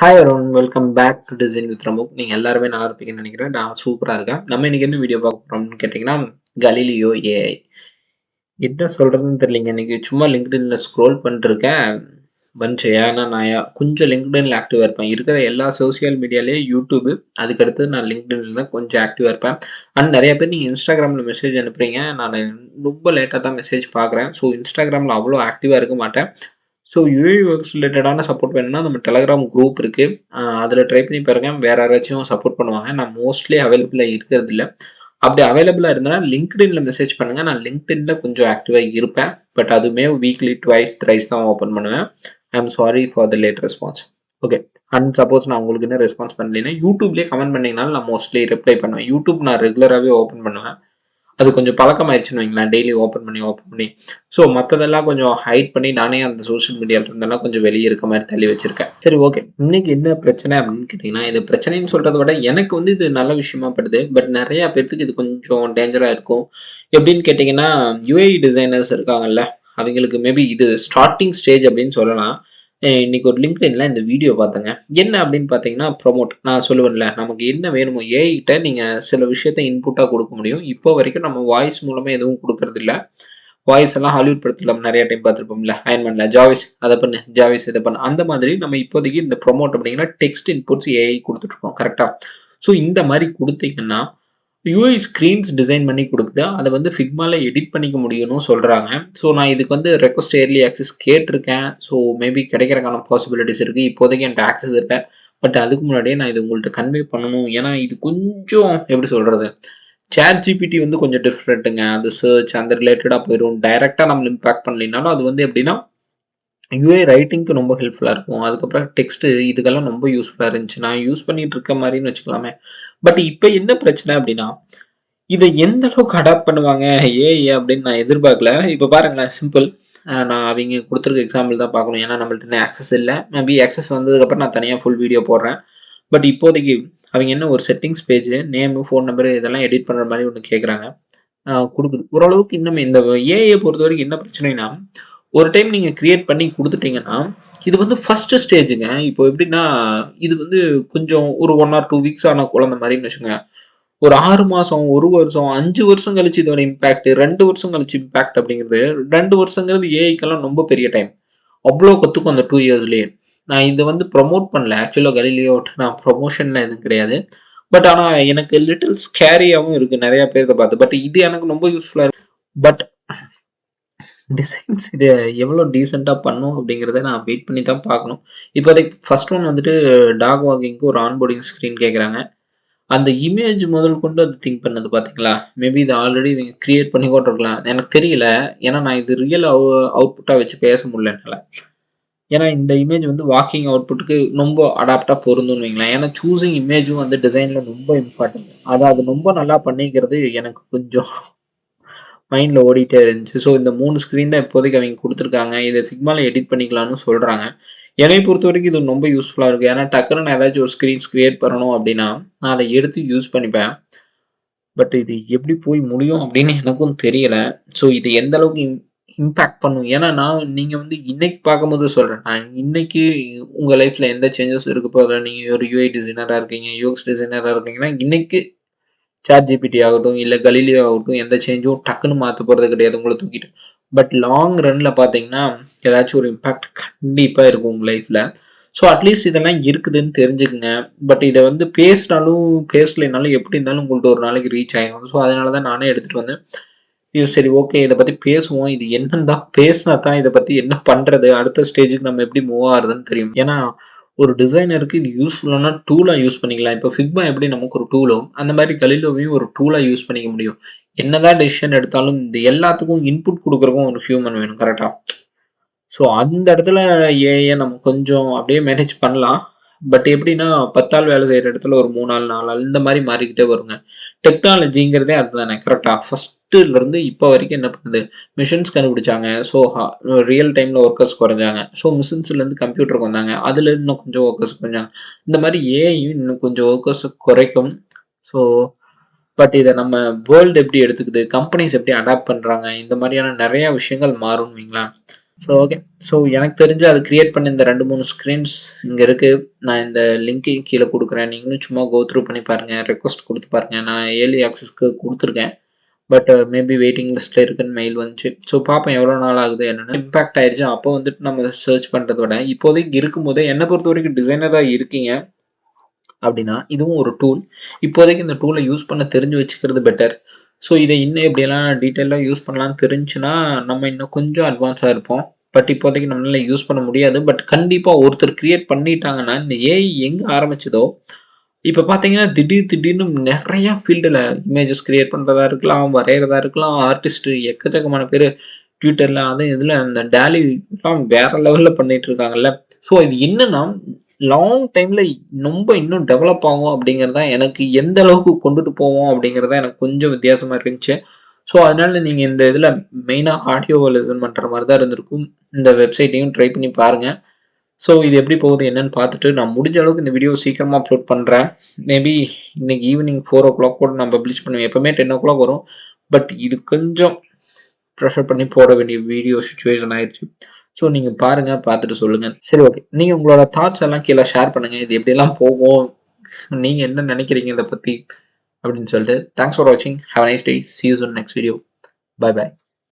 Hi Arun, welcome back to design with Ramuk. நீங்கள் எல்லாருமே நல்லா இருப்பீங்கன்னு நினைக்கிறேன். நான் சூப்பராக இருக்கேன். நம்ம இன்னைக்கு என்ன வீடியோ பார்க்க போகிறோம்னு கேட்டிங்கன்னா, கலீலியோ ஏஐ. என்ன சொல்கிறதுன்னு தெரியலைங்க. இன்னைக்கு சும்மா லிங்க்டின்ல ஸ்க்ரோல் பண்ணிட்டுருக்கேன். வந்துச்சு ஏன்னா நான் கொஞ்சம் லிங்க்டின்ல ஆக்டிவாக இருப்பேன். இருக்கிற எல்லா சோசியல் மீடியாலேயே யூடியூப், அதுக்கடுத்து நான் லிங்க்டின்ல தான் கொஞ்சம் ஆக்டிவாக இருப்பேன். அண்ட் நிறைய பேர் நீங்கள் இன்ஸ்டாகிராமில் மெசேஜ் அனுப்புறீங்க. நான் ரொம்ப லேட்டாக தான் மெசேஜ் பார்க்குறேன். ஸோ இன்ஸ்டாகிராமில் அவ்வளோ ஆக்டிவாக இருக்க மாட்டேன். ஸோ யூஐ ஒர்க்ஸ் ரிலேட்டடான சப்போர்ட் வேணும்னா நம்ம டெலகிராம் குரூப் இருக்குது. அதில் ட்ரை பண்ணி பாருங்க. வேறு யாராச்சும் சப்போர்ட் பண்ணுவாங்க. நான் மோஸ்ட்லி அவைலபிளாக இருக்கிறது இல்லை. அப்படி அவைலபிளாக இருந்தனா லிங்க்டின்ல மெசேஜ் பண்ணுங்க. நான் லிங்க்டின்ல கொஞ்சம் ஆக்டிவாக இருப்பேன். பட் அதுவுமே வீக்லி ட்வைஸ் த்ரைஸ் தான் ஓப்பன் பண்ணுவேன். I am sorry for the late response. Okay. And suppose நான் உங்களுக்கு என்ன ரெஸ்பான்ஸ் பண்ணலைன்னா யூடியூப்லேயே கமெண்ட் பண்ணிங்கனாலும் நான் மோஸ்ட்லி ரிப்ளை பண்ணுவேன். யூடியூப் நான் ரெகுலராகவே ஓப்பன் பண்ணுவேன். அது கொஞ்சம் பழக்கமாயிருச்சுன்னு வைங்களேன். டெய்லி ஓப்பன் பண்ணி. ஸோ மற்றதெல்லாம் கொஞ்சம் ஹைட் பண்ணி நானே அந்த சோஷியல் மீடியாவில் இருந்தெல்லாம் கொஞ்சம் வெளியே இருக்க மாதிரி தள்ளி வச்சிருக்கேன். சரி, ஓகே. இன்னைக்கு என்ன பிரச்சனை அப்படின்னு கேட்டிங்கன்னா, இது பிரச்சனைன்னு சொல்கிறத விட எனக்கு வந்து இது நல்ல விஷயமா படுது. பட் நிறையா பேர்த்துக்கு இது கொஞ்சம் டேஞ்சராக இருக்கும். எப்படின்னு கேட்டிங்கன்னா, யூஐ டிசைனர்ஸ் இருக்காங்கல்ல, அவங்களுக்கு மேபி இது ஸ்டார்டிங் ஸ்டேஜ் அப்படின்னு சொல்லலாம். இன்னைக்கு ஒரு லிங்க்டின்ல இந்த வீடியோ பார்த்தேங்க. என்ன அப்படின்னு பார்த்தீங்கன்னா, ப்ரொமோட். நான் சொல்லுவேன்ல, நமக்கு என்ன வேணுமோ ஏஐ கிட்ட நீங்கள் சில விஷயத்த இன்புட்டாக கொடுக்க முடியும். இப்போ வரைக்கும் நம்ம வாய்ஸ் மூலமாக எதுவும் கொடுக்கறது இல்லை. வாய்ஸ் எல்லாம் ஹாலிவுட் படத்தில் நம்ம நிறைய டைம் பார்த்துருப்போம்ல, அயன்மேன்ல ஜாவிஸ் அதை பண்ணு, ஜாவிஸ் இதை பண்ணு. அந்த மாதிரி நம்ம இப்போதைக்கு இந்த ப்ரொமோட் அப்படிங்கன்னா டெக்ஸ்ட் இன்புட்ஸ் ஏஐ கொடுத்துட்ருக்கோம். கரெக்டாக? ஸோ இந்த மாதிரி கொடுத்தீங்கன்னா யூஐ ஸ்க்ரீன்ஸ் டிசைன் பண்ணி கொடுக்குது. அதை வந்து ஃபிக்மால எடிட் பண்ணிக்க முடியும்னு சொல்கிறாங்க. ஸோ நான் இதுக்கு வந்து ரெக்வஸ்ட் ஏர்லி ஆக்சஸ் கேட்டிருக்கேன். ஸோ மேபி கிடைக்கிறக்கான பாசிபிலிட்டிஸ் இருக்குது. இப்போதைக்கு என்கிட்ட ஆக்சஸ் இல்லை. பட் அதுக்கு முன்னாடியே நான் இது உங்கள்கிட்ட கன்வே பண்ணணும். ஏன்னா இது கொஞ்சம் எப்படி சொல்கிறது, சேட் ஜிபிடி வந்து கொஞ்சம் டிஃப்ரெண்ட்டுங்க. அது சர்ச் அந்த ரிலேட்டடாக போயிடும். டைரெக்டாக நம்ம இம்பேக்ட் பண்ணலைனாலும் அது வந்து எப்படின்னா யூஐ ரைட்டிங்க்கு ரொம்ப ஹெல்ப்ஃபுல்லாக இருக்கும். அதுக்கப்புறம் டெக்ஸ்ட்டு இதுக்கெல்லாம் ரொம்ப யூஸ்ஃபுல்லாக இருந்துச்சு. நான் யூஸ் பண்ணிட்டு இருக்க மாதிரின்னு வச்சுக்கலாமே. பட் இப்போ என்ன பிரச்சனை அப்படின்னா, இதை எந்த அளவுக்கு அடாப்ட் பண்ணுவாங்க ஏஐ அப்படின்னு நான் எதிர்பார்க்கல. இப்போ பாருங்களேன், சிம்பிள். நான் அவங்க கொடுத்துருக்க எக்ஸாம்பிள் தான் பார்க்கணும். ஏன்னா நம்மள்ட்ட இன்னும் ஆக்சஸ் இல்லை. மேபி ஆக்சஸ் வந்ததுக்கப்புறம் நான் தனியாக ஃபுல் வீடியோ போடுறேன். பட் இப்போதைக்கு அவங்க என்ன ஒரு settings page, name, phone number இதெல்லாம் எடிட் பண்ணுற மாதிரி ஒன்று கேட்குறாங்க. கொடுக்குது. ஓரளவுக்கு இன்னும் இந்த ஏஐயை பொறுத்த வரைக்கும் என்ன பிரச்சனைனா, ஒரு டைம் நீங்கள் கிரியேட் பண்ணி கொடுத்துட்டீங்கன்னா, இது வந்து ஃபர்ஸ்ட் ஸ்டேஜுங்க. இப்போ எப்படின்னா, இது வந்து கொஞ்சம் ஒரு 1 ஆர் 2 வீக்ஸ் ஆன குழந்தை மாதிரின்னு வச்சுக்கோங்க. ஒரு 6 மாசம், 1 வருஷம், 5 வருஷம் கழிச்சு இதோட இம்பாக்ட், 2 வருஷம் கழிச்சு இம்பாக்ட் அப்படிங்கிறது 2 வருஷங்கிறது ஏஐக்கெல்லாம் ரொம்ப பெரிய டைம். அவ்வளோ கத்துக்கும் அந்த 2 இயர்ஸ்லயே. நான் இதை வந்து ப்ரொமோட் பண்ணல. ஆக்சுவலாக கலீலியோ நான் ப்ரொமோஷன்ல எதுவும் கிடையாது. பட் ஆனால் எனக்கு லிட்டில் ஸ்கேரியாகவும் இருக்கு நிறைய பேர்த்த பார்த்து. பட் இது எனக்கு ரொம்ப யூஸ்ஃபுல்லாக இருக்கு. பட் டிசைன்ஸ் இது எவ்வளோ டீசெண்டாக பண்ணும் அப்படிங்கிறத நான் வெயிட் பண்ணி தான் பார்க்கணும். இப்போதைக்கு ஃபர்ஸ்ட் ஒன் வந்துட்டு டாக் வாக்கிங்க்கு ஒரு ஆன்போர்டிங் ஸ்க்ரீன் கேட்குறாங்க. அந்த இமேஜ் முதல் கொண்டு அது திங்க் பண்ணது பார்த்தீங்களா? மேபி இது ஆல்ரெடி இவங்க கிரியேட் பண்ணி கூட இருக்கலாம். எனக்கு தெரியல. ஏன்னா நான் இது ரியல் அவுட்புட்டாக வச்சு பேச முடியல என்னால். ஏன்னா இந்த இமேஜ் வந்து வாக்கிங் அவுட்புட்டுக்கு ரொம்ப அடாப்டாக பொருந்தும்னு வைங்களேன். ஏன்னா சூஸிங் இமேஜும் வந்து டிசைனில் ரொம்ப இம்பார்ட்டன்ட். அது ரொம்ப நல்லா பண்ணிக்கிறது எனக்கு கொஞ்சம் மைண்டில் ஓடிட்டே இருந்துச்சு. ஸோ இந்த 3 ஸ்க்ரீன் தான் இப்போதைக்கு அவங்க கொடுத்துருக்காங்க. இதை ஃபிக்மால எடிட் பண்ணிக்கலாம்னு சொல்கிறாங்க. என்னை பொறுத்த வரைக்கும் இது ரொம்ப யூஸ்ஃபுல்லாக இருக்குது. ஏன்னா டக்குன்னு நான் ஏதாச்சும் ஒரு ஸ்க்ரீன்ஸ் கிரியேட் பண்ணணும் அப்படின்னா நான் அதை எடுத்து யூஸ் பண்ணிப்பேன். பட் இது எப்படி போய் முடியும் அப்படின்னு எனக்கும் தெரியல. ஸோ இது எந்த அளவுக்கு இம்பேக்ட் பண்ணும். ஏன்னா நீங்கள் வந்து இன்னைக்கு பார்க்கும்போது சொல்கிறேன். நான் இன்னைக்கு உங்கள் லைஃப்பில் எந்த சேஞ்சஸ் இருக்கு போதில் நீங்கள் ஒரு யூஐ டிசைனராக இருக்கீங்க, யூஎக்ஸ் டிசைனராக இருக்கீங்கன்னா இன்னைக்கு சாட் ஜிபிடி ஆகட்டும், இல்லை கலீலியோ ஆகட்டும், எந்த சேஞ்சும் டக்குன்னு மாற்ற போகிறது கிடையாது உங்களை தூக்கிட்டு. பட் லாங் ரன்னில் பார்த்தீங்கன்னா ஏதாச்சும் ஒரு இம்பாக்ட் கண்டிப்பாக இருக்கும் உங்கள் லைஃப்பில். ஸோ அட்லீஸ்ட் இதெல்லாம் இருக்குதுன்னு தெரிஞ்சுக்குங்க. பட் இதை வந்து பேசலைனாலும் எப்படி இருந்தாலும் உங்கள்ட்ட ஒரு நாளைக்கு ரீச் ஆகும். ஸோ அதனால தான் நானே எடுத்துகிட்டு வந்தேன். சரி, ஓகே, இதை பற்றி பேசுவோம். இது என்னன்னு தான் பேசினா தான் இதை பற்றி என்ன பண்ணுறது, அடுத்த ஸ்டேஜுக்கு நம்ம எப்படி மூவ் ஆகுறதுன்னு தெரியும். ஏன்னா ஒரு டிசைனருக்கு இது யூஸ்ஃபுல்லான டூலாக யூஸ் பண்ணிக்கலாம். இப்போ ஃபிக்மா எப்படி நமக்கு ஒரு டூலோ, அந்த மாதிரி கலீலியோவையும் ஒரு டூலாக யூஸ் பண்ணிக்க முடியும். என்னதான் டெசிஷன் எடுத்தாலும் இந்த எல்லாத்துக்கும் இன்புட் கொடுக்குறக்கும் ஒரு ஹியூமன் வேணும். கரெக்டாக? ஸோ அந்த இடத்துல ஏஐ நம்ம கொஞ்சம் அப்படியே மேனேஜ் பண்ணலாம். பட் எப்படின்னா 10 ஆள் வேலை செய்கிற இடத்துல ஒரு 3 ஆள் 4 ஆள் இந்த மாதிரி மாறிக்கிட்டே வருங்க. டெக்னாலஜிங்கிறதே அதுதானே. கரெக்டாக? ஃபஸ்ட்டுலேருந்து இப்போ வரைக்கும் என்ன பண்ணுது, மிஷின்ஸ் கண்டுபிடிச்சாங்க. ஸோ ரியல் டைமில் ஒர்க்கர்ஸ் குறைஞ்சாங்க. ஸோ மிஷின்ஸ்லேருந்து கம்ப்யூட்டருக்கு வந்தாங்க. அதில் இன்னும் கொஞ்சம் ஒர்க்கர்ஸ் குறைஞ்சாங்க. இந்த மாதிரி ஏஐயும் இன்னும் கொஞ்சம் ஒர்க்கர்ஸை குறைக்கும். ஸோ பட் இதை நம்ம வேர்ல்டு எப்படி எடுத்துக்குது, கம்பெனிஸ் எப்படி அடாப்ட் பண்ணுறாங்க, இந்த மாதிரியான நிறையா விஷயங்கள் மாறும்னு வைங்களேன். So okay. ஸோ எனக்கு தெரிஞ்சு அது கிரியேட் பண்ண இந்த 2, 3 ஸ்க்ரீன்ஸ் இங்க இருக்கு. நான் இந்த லிங்க்கையும் கீழ குடுக்குறேன். நீங்களும் சும்மா கோ த்ரூ பண்ணி பாருங்க. ரெக்வெஸ்ட் குடுத்து பாருங்க. நான் ஏர்லி ஆக்சஸ்க்கு குடுத்துருக்கேன். பட் மேபி வெயிட்டிங் லிஸ்ட்ல இருக்குன்னு மெயில் வந்துச்சு. ஸோ பார்ப்போம் எவ்வளோ நாள் ஆகுது என்னன்னு. இம்பாக்ட் ஆயிருச்சு. அப்போ வந்துட்டு நம்ம சர்ச் பண்றத விட, இப்போதைக்கு இருக்கும்போதே என்ன பொறுத்தவரைக்கும் டிசைனரா இருக்கீங்க அப்படின்னா, இதுவும் ஒரு டூல். இப்போதைக்கு இந்த டூல யூஸ் பண்ண தெரிஞ்சு வச்சுக்கிறது பெட்டர். ஸோ இத இன்னும் எப்படியெல்லாம் டீட்டெயிலா யூஸ் பண்ணலாம்னு தெரிஞ்சுச்சுன்னா, நம்ம இன்னும் கொஞ்சம் அட்வான்ஸா இருப்போம். பட் இப்போதைக்கு நம்மளால யூஸ் பண்ண முடியாது. பட் கண்டிப்பா ஒருத்தர் கிரியேட் பண்ணிட்டாங்கன்னா, இந்த ஏஐ எங்க ஆரம்பிச்சதோ, இப்ப பார்த்தீங்கன்னா, திடீர்னு நெறைய ஃபீல்டுல இமேஜஸ் கிரியேட் பண்றதா இருக்கலாம், வரையறதா இருக்கலாம், ஆர்டிஸ்ட் எக்கச்சக்கமான பேரு Twitterல அதுவும் இதுல அந்த டாலிலாம் வேற லெவல்ல பண்ணிட்டு இருக்காங்கல்ல. ஸோ இது என்னன்னா, லாங் டைம்ல ரொம்ப இன்னும் டெவலப் ஆகும் அப்படிங்கிறது தான் எனக்கு எந்த அளவுக்கு கொண்டுட்டு போவோம் அப்படிங்கிறது தான் எனக்கு கொஞ்சம் வித்தியாசமா இருந்துச்சு. ஸோ அதனால நீங்க இந்த இதுல மெயினா ஆடியோவ லிசன் பண்ற மாரி தான் இருந்திருக்கும். இந்த வெப்சைட்டையும் ட்ரை பண்ணி பாருங்க. ஸோ இது எப்படி போகுது என்னன்னு பார்த்துட்டு, நான் முடிஞ்ச அளவுக்கு இந்த வீடியோ சீக்கிரமா அப்லோட் பண்றேன். மேபி இன்னைக்கு ஈவினிங் 4:00 கூட நான் பப்ளிஷ் பண்ணுவேன். எப்பவுமே 10:00 வரும். பட் இது கொஞ்சம் ப்ரெஷர் பண்ணி போட வேண்டிய வீடியோ சிச்சுவேஷன் ஆயிருச்சு. ஸோ நீங்க பாருங்க, பார்த்துட்டு சொல்லுங்க. சரி ஓகே. நீங்க உங்களோட தாட்ஸ் எல்லாம் கீழ ஷேர் பண்ணுங்க. இது எப்படியெல்லாம் போகும்? நீங்க என்ன நினைக்கிறீங்க இத பத்தி? அப்படின்னு சொல்லிட்டு. தேங்க்ஸ் ஃபார் வாட்சிங். Have a nice day. See you soon next video. Bye by.